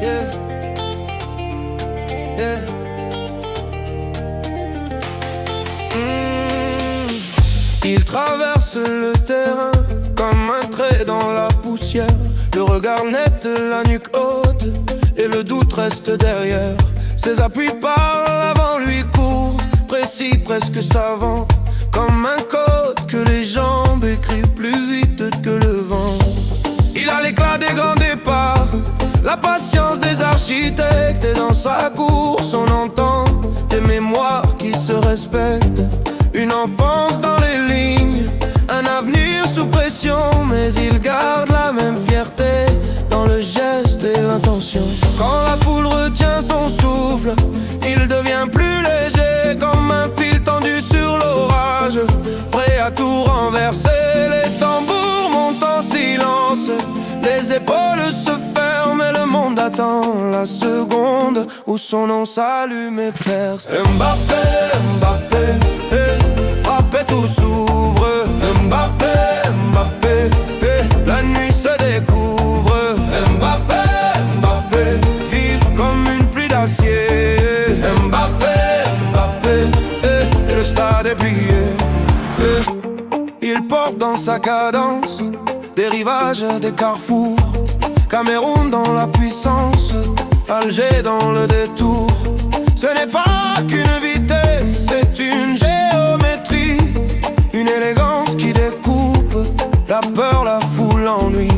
yeah, yeah. Il traverse le terrain comme un trait dans la poussière. Le regard net, la nuque haute, et le doute reste derrière. Ses appuis parlent avant lui courent, précis, presque savant, comme un code que les jambes écrivent plus vite que le vent. Il a l'éclat des grands départs, la patience des architectes, et dans sa course on entend des mémoires qui se respectent. Une enfance dans les lignes, un avenir sous pression, mais il garde la même fierté dans le geste et l'intention. Quand la foule retient son souffle, il devient plus léger, comme un fil tendu sur l'orage, prêt à tout renverser. Les tambours montent en silence, les épaules se ferment et le monde attend la seconde où son nom s'allume et perce. Mbappé, Mbappé, frappe et tout s'ouvre. Mbappé, Mbappé, la nuit se découvre. Mbappé, Mbappé, vivre comme une pluie d'acier. Mbappé, Mbappé, et le stade est plié. Il porte dans sa cadence des rivages, des carrefours. Cameroun dans la puissance, Alger dans le détour. Ce n'est pas qu'une vitesse, c'est une géométrie, une élégance qui découpe la peur, la foule, l'ennui.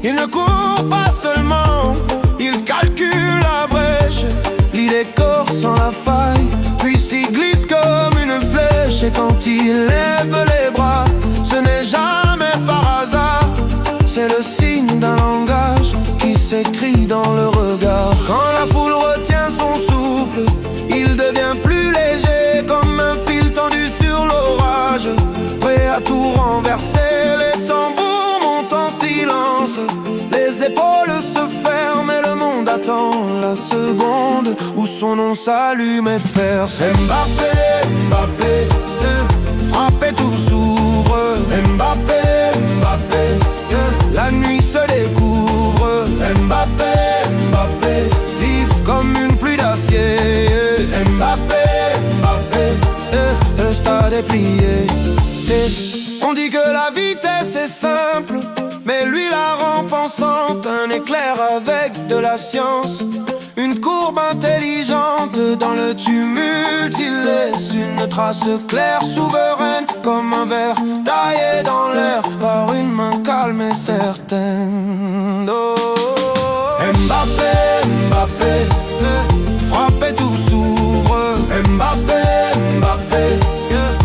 Il ne court pas seulement, il calcule la brèche, l'idée corse sans la faille, puis s'y glisse comme une flèche. Et quand il lève les bras, ce n'est jamais par hasard, c'est le signe d'un langage qui s'écrit dans le regard. Quand la foule retient son souffle, il devient plus léger, comme un fil tendu sur l'orage, prêt à tout renverser. Les tambours montent en silence, les épaules se ferment et le monde attend la seconde où son nom s'allume et perce. Mbappé, Mbappé, frappe et tout s'ouvre. Mbappé, Mbappé, la nuit se découvre. Mbappé, Mbappé, vif comme une pluie d'acier. Mbappé, Mbappé, le stade est plié. On dit que la vitesse est simple, mais lui la rend pensante. Un éclair avec de la science, une courbe intelligente. Dans le tumulte, il laisse une trace claire, souveraine, comme un verre taillé dans l'air par une main calme et certaine. Oh. Mbappé, Mbappé, frappe et tout s'ouvre. Mbappé, Mbappé,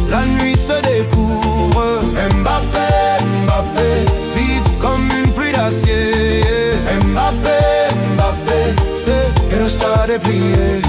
la nuit se découvre. Mbappé, Mbappé, vif comme une pluie d'acier. Mbappé, Mbappé, et le stade est plié.